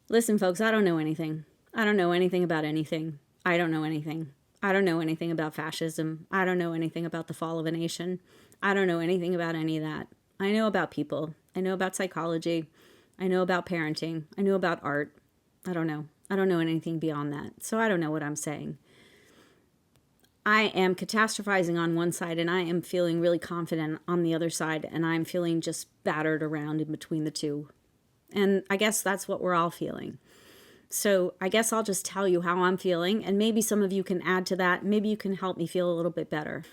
Listen, folks, I don't know anything. I don't know anything about anything. I don't know anything. I don't know anything about fascism. I don't know anything about the fall of a nation. I don't know anything about any of that. I know about people. I know about psychology. I know about parenting. I know about art. I don't know. I don't know anything beyond that. So I don't know what I'm saying. I am catastrophizing on one side and I am feeling really confident on the other side, and I'm feeling just battered around in between the two. And I guess that's what we're all feeling. So I guess I'll just tell you how I'm feeling, and maybe some of you can add to that. Maybe you can help me feel a little bit better.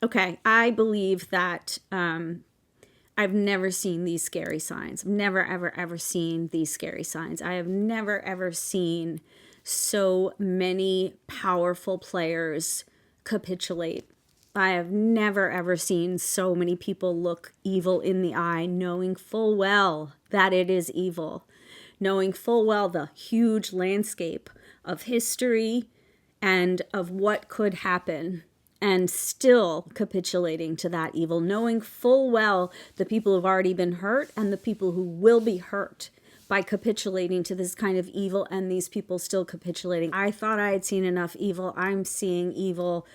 Okay, I believe that I've never seen these scary signs. I've never, ever, ever seen these scary signs. I have never, ever seen so many powerful players capitulate. I have never, ever seen so many people look evil in the eye, knowing full well that it is evil, knowing full well the huge landscape of history and of what could happen, and still capitulating to that evil, knowing full well the people who've already been hurt and the people who will be hurt by capitulating to this kind of evil, and these people still capitulating. I thought I had seen enough evil. I'm seeing evil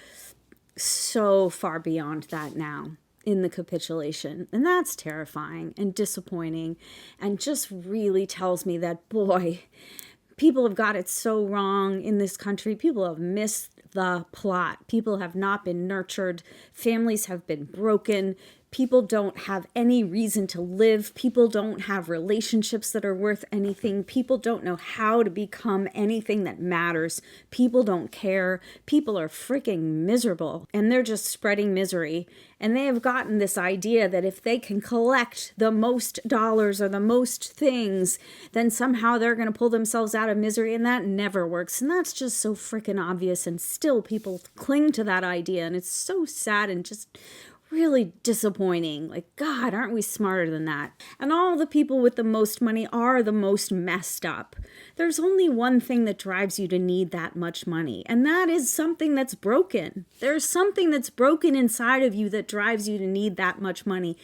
so far beyond that now in the capitulation. And that's terrifying and disappointing, and just really tells me that, boy, people have got it so wrong in this country. People have missed the plot. People have not been nurtured. Families have been broken. People don't have any reason to live. People don't have relationships that are worth anything. People don't know how to become anything that matters. People don't care. People are freaking miserable, and they're just spreading misery. And they have gotten this idea that if they can collect the most dollars or the most things, then somehow they're going to pull themselves out of misery, and that never works. And that's just so freaking obvious, and still people cling to that idea, and it's so sad and just really disappointing. Like, God, aren't we smarter than that? And all the people with the most money are the most messed up. There's only one thing that drives you to need that much money, and that is something that's broken. There's something that's broken inside of you that drives you to need that much money.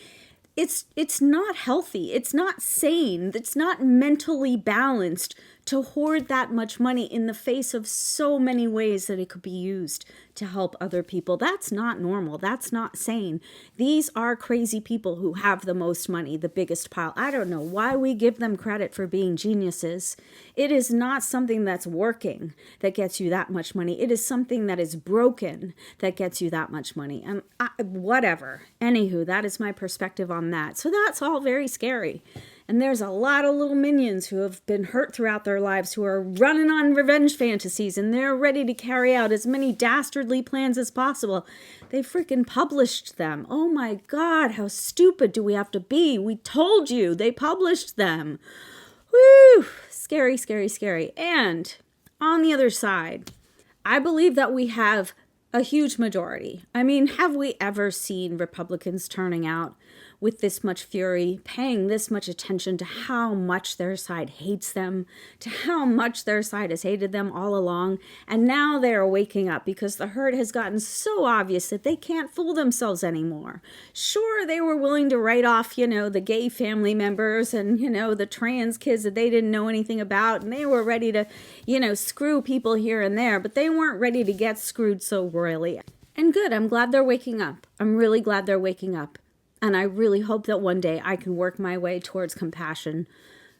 It's not healthy. It's not sane. It's not mentally balanced to hoard that much money in the face of so many ways that it could be used to help other people. That's not normal. That's not sane. These are crazy people who have the most money, the biggest pile. I don't know why we give them credit for being geniuses. It is not something that's working that gets you that much money. It is something that is broken that gets you that much money. And whatever. Anywho, that is my perspective on that. So that's all very scary. And there's a lot of little minions who have been hurt throughout their lives who are running on revenge fantasies, and they're ready to carry out as many dastardly plans as possible. They freaking published them. Oh my God, how stupid do we have to be? We told you, they published them. Woo! Scary, scary, scary. And on the other side, I believe that we have a huge majority. I mean, have we ever seen Republicans turning out with this much fury, paying this much attention to how much their side hates them, to how much their side has hated them all along? And now they are waking up because the hurt has gotten so obvious that they can't fool themselves anymore. Sure, they were willing to write off, the gay family members and, the trans kids that they didn't know anything about, and they were ready to, screw people here and there, but they weren't ready to get screwed so royally. And good, I'm glad they're waking up. I'm really glad they're waking up. And I really hope that one day I can work my way towards compassion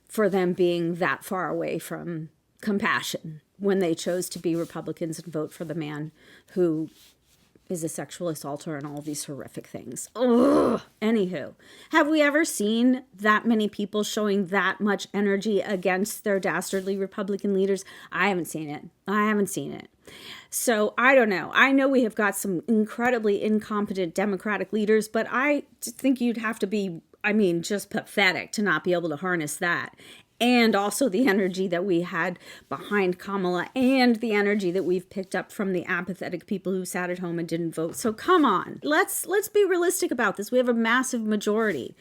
for them being that far away from compassion when they chose to be Republicans and vote for the man who is a sexual assaulter and all these horrific things. Ugh. Anywho, have we ever seen that many people showing that much energy against their dastardly Republican leaders? I haven't seen it. So I don't know. I know we have got some incredibly incompetent Democratic leaders, but I think you'd have to be, just pathetic to not be able to harness that. And also the energy that we had behind Kamala, and the energy that we've picked up from the apathetic people who sat at home and didn't vote. So come on, let's be realistic about this. We have a massive majority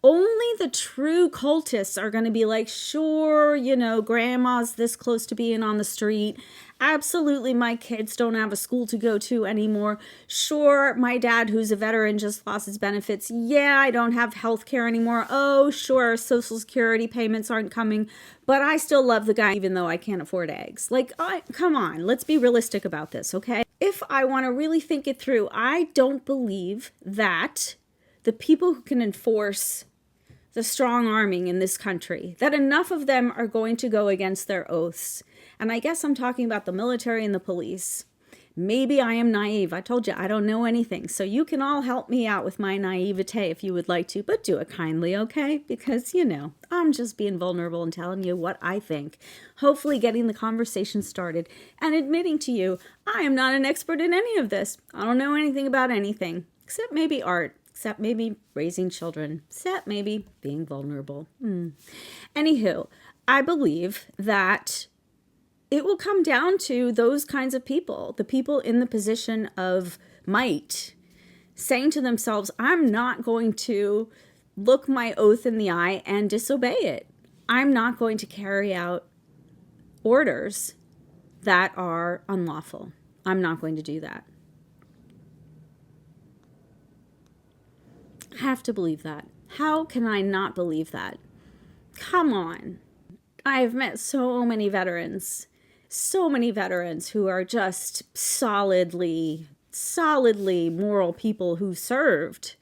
Only the true cultists are going to be like, sure, you know, grandma's this close to being on the street. Absolutely, my kids don't have a school to go to anymore. Sure, my dad, who's a veteran, just lost his benefits. Yeah, I don't have health care anymore. Oh, sure, Social Security payments aren't coming, but I still love the guy even though I can't afford eggs. Like, come on, let's be realistic about this, okay? If I want to really think it through, I don't believe that the people who can enforce the strong arming in this country, that enough of them are going to go against their oaths. And I guess I'm talking about the military and the police. Maybe I am naive. I told you I don't know anything. So you can all help me out with my naivete if you would like to, but do it kindly, okay? Because, you know, I'm just being vulnerable and telling you what I think. Hopefully getting the conversation started and admitting to you, I am not an expert in any of this. I don't know anything about anything, except maybe art. Except maybe raising children, except maybe being vulnerable. Anywho, I believe that it will come down to those kinds of people, the people in the position of might, saying to themselves, I'm not going to look my oath in the eye and disobey it. I'm not going to carry out orders that are unlawful. I'm not going to do that. Have to believe that. How can I not believe that? Come on. I've met so many veterans who are just solidly moral people who served,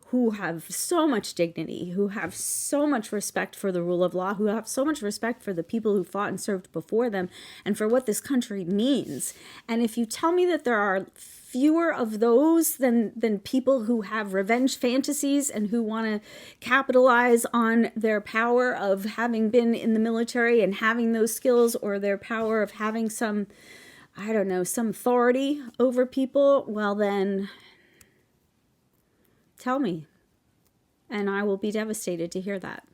who have so much dignity, who have so much respect for the rule of law, who have so much respect for the people who fought and served before them and for what this country means. And if you tell me that there are fewer of those than people who have revenge fantasies and who want to capitalize on their power of having been in the military and having those skills, or their power of having some, I don't know, some authority over people, well then, tell me. And I will be devastated to hear that.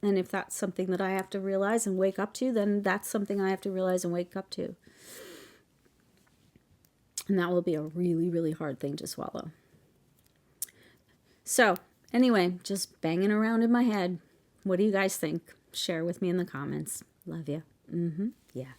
And if that's something that I have to realize and wake up to, then that's something I have to realize and wake up to. And that will be a really, really hard thing to swallow. So, anyway, just banging around in my head. What do you guys think? Share with me in the comments. Love you. Yeah.